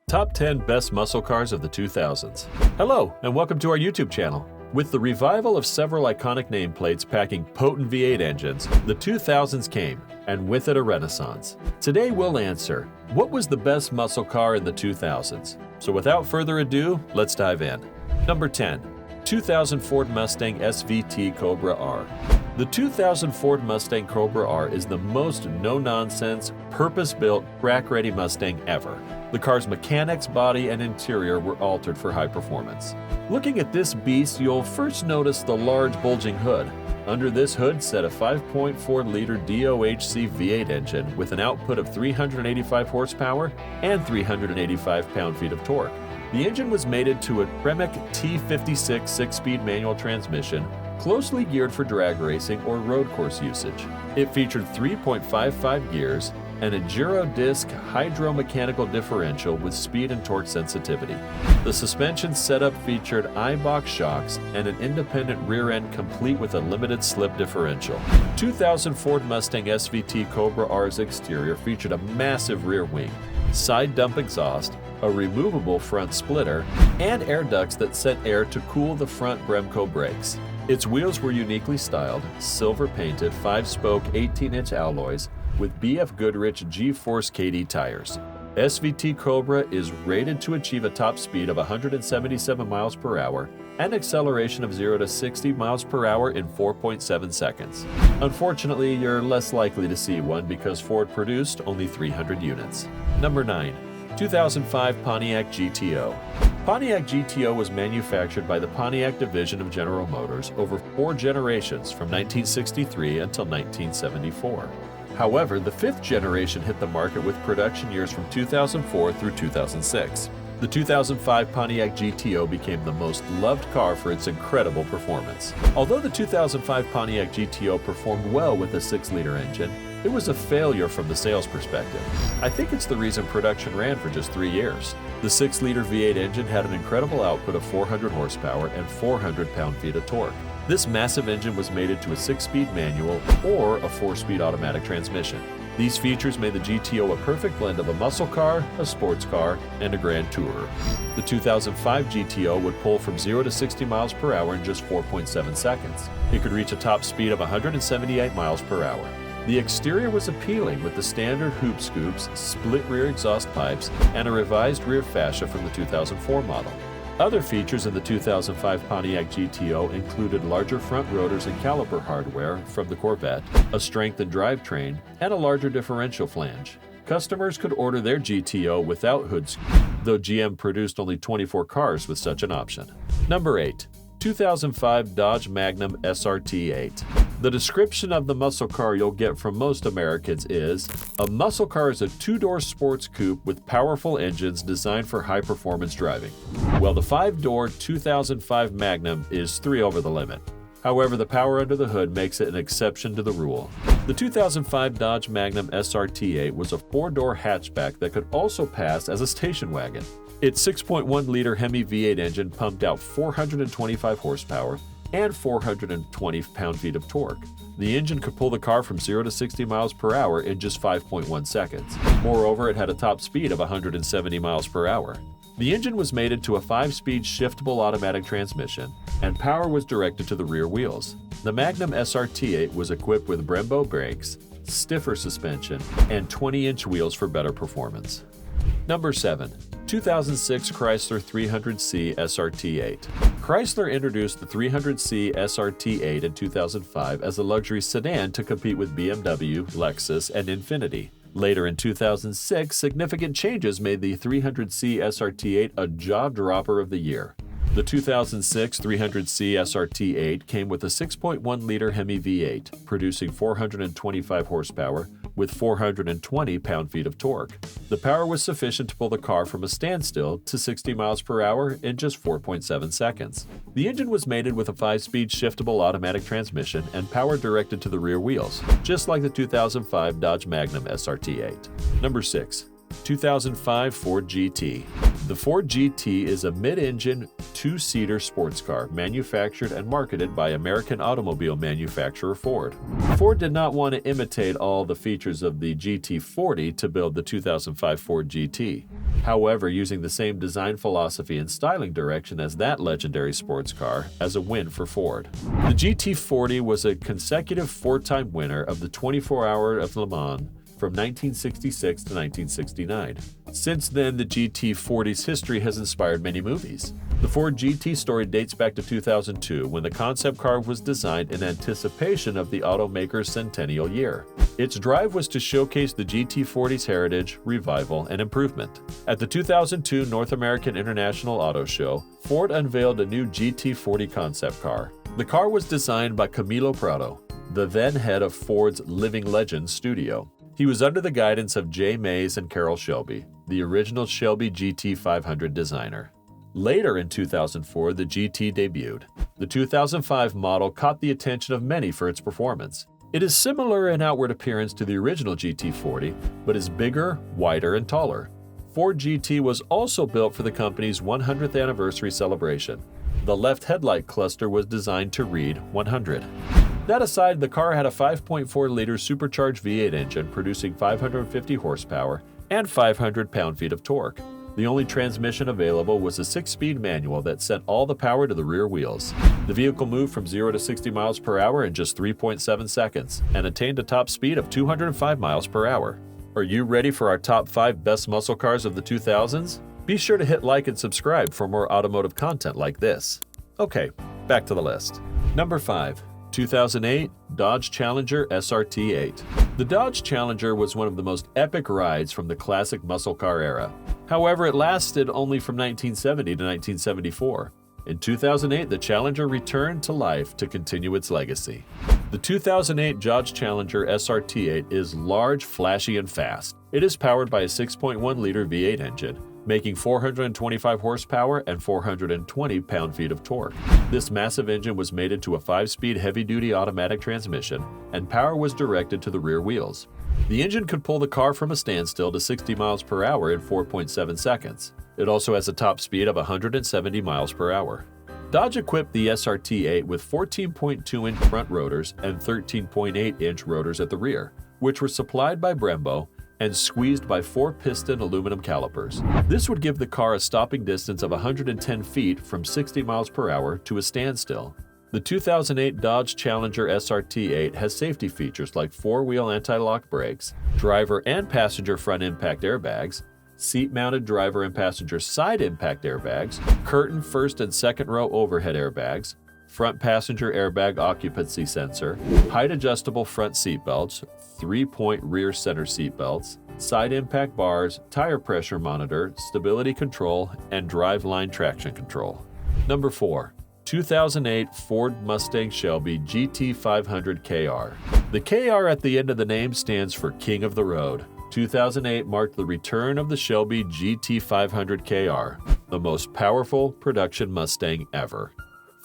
Top 10 Best Muscle Cars of the 2000s. Hello, and welcome to our YouTube channel. With the revival of several iconic nameplates packing potent V8 engines, the 2000s came, and with it a renaissance. Today we'll answer, what was the best muscle car in the 2000s? So without further ado, let's dive in. Number 10. 2000 Ford Mustang SVT Cobra R. The 2000 Ford Mustang Cobra R is the most no-nonsense, purpose-built, track-ready Mustang ever. The car's mechanics, body, and interior were altered for high performance. Looking at this beast, you'll first notice the large bulging hood. Under this hood sat a 5.4-liter DOHC V8 engine with an output of 385 horsepower and 385 pound-feet of torque. The engine was mated to a Tremec T56 6-speed manual transmission, closely geared for drag racing or road course usage. It featured 3.55 gears and a Giro-disc hydromechanical differential with speed and torque sensitivity. The suspension setup featured I-box shocks and an independent rear end complete with a limited slip differential. 2000 Ford Mustang SVT Cobra R's exterior featured a massive rear wing, side dump exhaust, a removable front splitter, and air ducts that sent air to cool the front Bremco brakes. Its wheels were uniquely styled, silver-painted 5-spoke 18-inch alloys with BF Goodrich G-Force KD tires. SVT Cobra is rated to achieve a top speed of 177 miles per hour and acceleration of 0 to 60 miles per hour in 4.7 seconds. Unfortunately, you're less likely to see one because Ford produced only 300 units. Number 9. 2005 Pontiac GTO. Pontiac GTO was manufactured by the Pontiac division of General Motors over 4 generations from 1963 until 1974. However, the 5th generation hit the market with production years from 2004 through 2006. The 2005 Pontiac GTO became the most loved car for its incredible performance. Although the 2005 Pontiac GTO performed well with a 6-liter engine, it was a failure from the sales perspective. I think it's the reason production ran for just 3 years. The 6-liter V8 engine had an incredible output of 400 horsepower and 400 pound-feet of torque. This massive engine was mated to a 6-speed manual or a 4-speed automatic transmission. These features made the GTO a perfect blend of a muscle car, a sports car, and a grand tourer. The 2005 GTO would pull from 0 to 60 miles per hour in just 4.7 seconds. It could reach a top speed of 178 miles per hour. The exterior was appealing with the standard hoop scoops, split rear exhaust pipes, and a revised rear fascia from the 2004 model. Other features in the 2005 Pontiac GTO included larger front rotors and caliper hardware from the Corvette, a strengthened drivetrain, and a larger differential flange. Customers could order their GTO without hood scoop, though GM produced only 24 cars with such an option. Number 8. 2005 Dodge Magnum SRT8. The description of the muscle car you'll get from most Americans is, a muscle car is a 2-door sports coupe with powerful engines designed for high-performance driving. Well, the 5-door 2005 Magnum is 3 over the limit. However, the power under the hood makes it an exception to the rule. The 2005 Dodge Magnum SRT8 was a 4-door hatchback that could also pass as a station wagon. Its 6.1-liter Hemi V8 engine pumped out 425 horsepower and 420 pound-feet of torque. The engine could pull the car from 0 to 60 miles per hour in just 5.1 seconds. Moreover, it had a top speed of 170 miles per hour. The engine was mated to a 5-speed shiftable automatic transmission, and power was directed to the rear wheels. The Magnum SRT8 was equipped with Brembo brakes, stiffer suspension, and 20-inch wheels for better performance. Number 7. 2006 Chrysler 300C SRT8. Chrysler introduced the 300C SRT8 in 2005 as a luxury sedan to compete with BMW, Lexus, and Infiniti. Later in 2006, significant changes made the 300C SRT8 a jaw-dropper of the year. The 2006 300C SRT8 came with a 6.1-liter Hemi V8, producing 425 horsepower with 420 pound-feet of torque. The power was sufficient to pull the car from a standstill to 60 miles per hour in just 4.7 seconds. The engine was mated with a 5-speed shiftable automatic transmission and power directed to the rear wheels, just like the 2005 Dodge Magnum SRT8. Number 6. 2005 Ford GT. The Ford GT is a mid-engine, two-seater sports car manufactured and marketed by American automobile manufacturer Ford. Ford did not want to imitate all the features of the GT40 to build the 2005 Ford GT. However, using the same design philosophy and styling direction as that legendary sports car as a win for Ford. The GT40 was a consecutive four-time winner of the 24-Hour of Le Mans from 1966 to 1969. Since then, the GT40's history has inspired many movies. The Ford GT story dates back to 2002, when the concept car was designed in anticipation of the automaker's centennial year. Its drive was to showcase the GT40's heritage, revival, and improvement. At the 2002 North American International Auto Show, Ford unveiled a new GT40 concept car. The car was designed by Camilo Prado, the then head of Ford's Living Legends studio. He was under the guidance of Jay Mays and Carroll Shelby, the original Shelby GT500 designer. Later in 2004, the GT debuted. The 2005 model caught the attention of many for its performance. It is similar in outward appearance to the original GT40, but is bigger, wider, and taller. Ford GT was also built for the company's 100th anniversary celebration. The left headlight cluster was designed to read 100. That aside, the car had a 5.4-liter supercharged V8 engine producing 550 horsepower and 500 pound-feet of torque. The only transmission available was a 6-speed manual that sent all the power to the rear wheels. The vehicle moved from 0 to 60 miles per hour in just 3.7 seconds and attained a top speed of 205 miles per hour. Are you ready for our top 5 best muscle cars of the 2000s? Be sure to hit like and subscribe for more automotive content like this. Okay, back to the list. Number 5. 2008 Dodge Challenger SRT8. The Dodge Challenger was one of the most epic rides from the classic muscle car era. However, it lasted only from 1970 to 1974. In 2008, the Challenger returned to life to continue its legacy. The 2008 Dodge Challenger SRT8 is large, flashy, and fast. It is powered by a 6.1-liter V8 engine, making 425 horsepower and 420 pound-feet of torque. This massive engine was mated to a 5-speed heavy-duty automatic transmission, and power was directed to the rear wheels. The engine could pull the car from a standstill to 60 miles per hour in 4.7 seconds. It also has a top speed of 170 miles per hour. Dodge equipped the SRT8 with 14.2-inch front rotors and 13.8-inch rotors at the rear, which were supplied by Brembo and squeezed by 4-piston aluminum calipers. This would give the car a stopping distance of 110 feet from 60 miles per hour to a standstill. The 2008 Dodge Challenger SRT8 has safety features like 4-wheel anti-lock brakes, driver and passenger front impact airbags, seat-mounted driver and passenger side impact airbags, curtain first and second row overhead airbags, front passenger airbag occupancy sensor, height-adjustable front seat belts, 3-point rear center seat belts, side impact bars, tire pressure monitor, stability control, and driveline traction control. Number 4. 2008 Ford Mustang Shelby GT500 KR. The KR at the end of the name stands for King of the Road. 2008 marked the return of the Shelby GT500 KR, the most powerful production Mustang ever.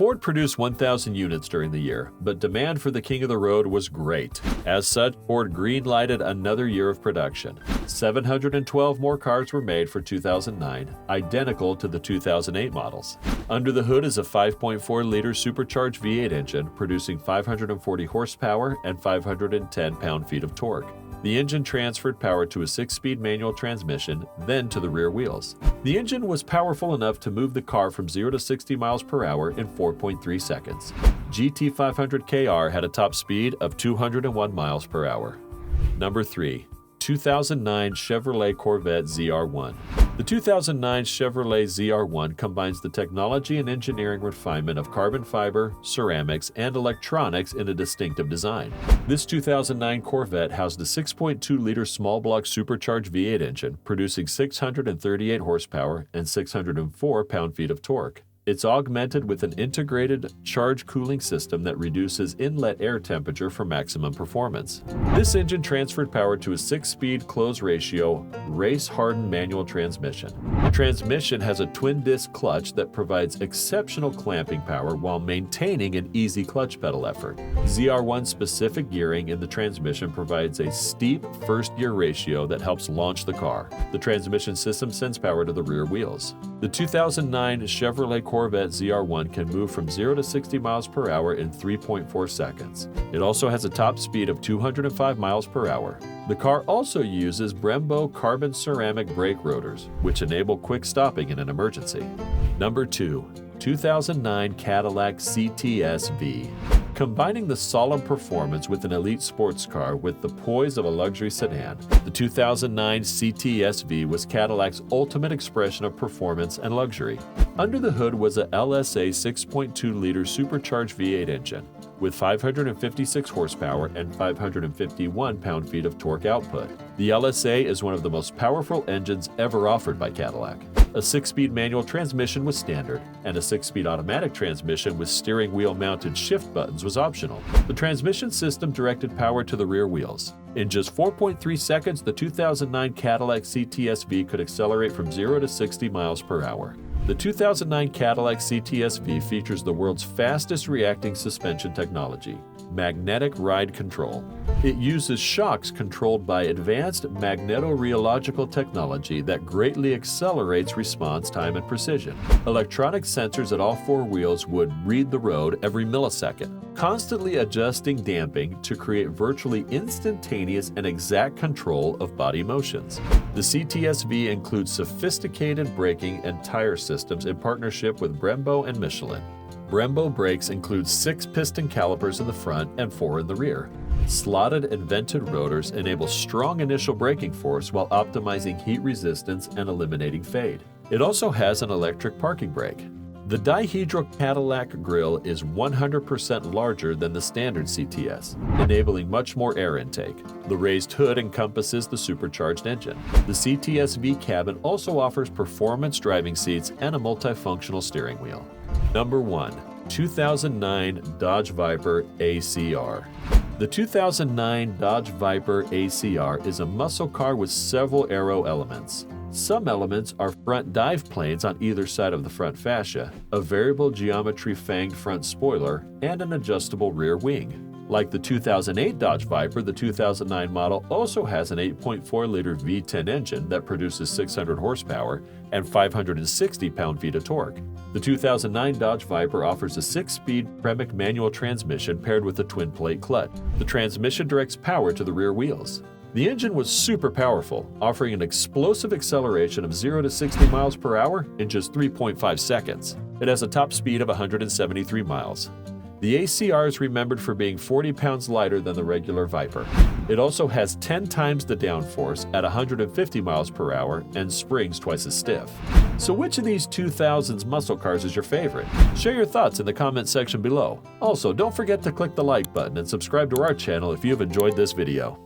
Ford produced 1,000 units during the year, but demand for the King of the Road was great. As such, Ford green-lighted another year of production. 712 more cars were made for 2009, identical to the 2008 models. Under the hood is a 5.4-liter supercharged V8 engine producing 540 horsepower and 510 pound-feet of torque. The engine transferred power to a 6-speed manual transmission, then to the rear wheels. The engine was powerful enough to move the car from 0 to 60 miles per hour in 4.3 seconds. GT500 KR had a top speed of 201 miles per hour. Number 3. 2009 Chevrolet Corvette ZR1. The 2009 Chevrolet ZR1 combines the technology and engineering refinement of carbon fiber, ceramics, and electronics in a distinctive design. This 2009 Corvette housed a 6.2-liter small-block supercharged V8 engine, producing 638 horsepower and 604 pound-feet of torque. It's augmented with an integrated charge cooling system that reduces inlet air temperature for maximum performance. This engine transferred power to a 6-speed close-ratio, race-hardened manual transmission. The transmission has a twin-disc clutch that provides exceptional clamping power while maintaining an easy clutch pedal effort. ZR1-specific gearing in the transmission provides a steep first-gear ratio that helps launch the car. The transmission system sends power to the rear wheels. The 2009 Chevrolet Corvette ZR1 can move from 0 to 60 miles per hour in 3.4 seconds. It also has a top speed of 205 miles per hour. The car also uses Brembo carbon ceramic brake rotors, which enable quick stopping in an emergency. Number 2. 2009 Cadillac CTSV. Combining the solemn performance with an elite sports car with the poise of a luxury sedan, the 2009 CTSV was Cadillac's ultimate expression of performance and luxury. Under the hood was a LSA 6.2-liter supercharged V8 engine with 556 horsepower and 551 pound-feet of torque output. The LSA is one of the most powerful engines ever offered by Cadillac. A 6-speed manual transmission was standard, and a 6-speed automatic transmission with steering wheel-mounted shift buttons was optional. The transmission system directed power to the rear wheels. In just 4.3 seconds, the 2009 Cadillac CTSV could accelerate from 0 to 60 miles per hour. The 2009 Cadillac CTSV features the world's fastest reacting suspension technology, magnetic ride control. It uses shocks controlled by advanced magnetorheological technology that greatly accelerates response time and precision. Electronic sensors at all 4 wheels would read the road every millisecond, constantly adjusting damping to create virtually instantaneous and exact control of body motions. The CTSV includes sophisticated braking and tire systems in partnership with Brembo and Michelin. Brembo brakes include 6 piston calipers in the front and 4 in the rear. Slotted and vented rotors enable strong initial braking force while optimizing heat resistance and eliminating fade. It also has an electric parking brake. The dihedral Cadillac grille is 100% larger than the standard CTS, enabling much more air intake. The raised hood encompasses the supercharged engine. The CTSV cabin also offers performance driving seats and a multifunctional steering wheel. Number 1. 2009 Dodge Viper ACR. The 2009 Dodge Viper ACR is a muscle car with several aero elements. Some elements are front dive planes on either side of the front fascia, a variable geometry fanged front spoiler, and an adjustable rear wing. Like the 2008 Dodge Viper, the 2009 model also has an 8.4-liter V10 engine that produces 600 horsepower and 560 pound-feet of torque. The 2009 Dodge Viper offers a 6-speed Premac manual transmission paired with a twin-plate clutch. The transmission directs power to the rear wheels. The engine was super powerful, offering an explosive acceleration of 0 to 60 miles per hour in just 3.5 seconds. It has a top speed of 173 miles. The ACR is remembered for being 40 pounds lighter than the regular Viper. It also has 10 times the downforce at 150 miles per hour and springs twice as stiff. So which of these 2000s muscle cars is your favorite? Share your thoughts in the comment section below. Also, don't forget to click the like button and subscribe to our channel if you've enjoyed this video.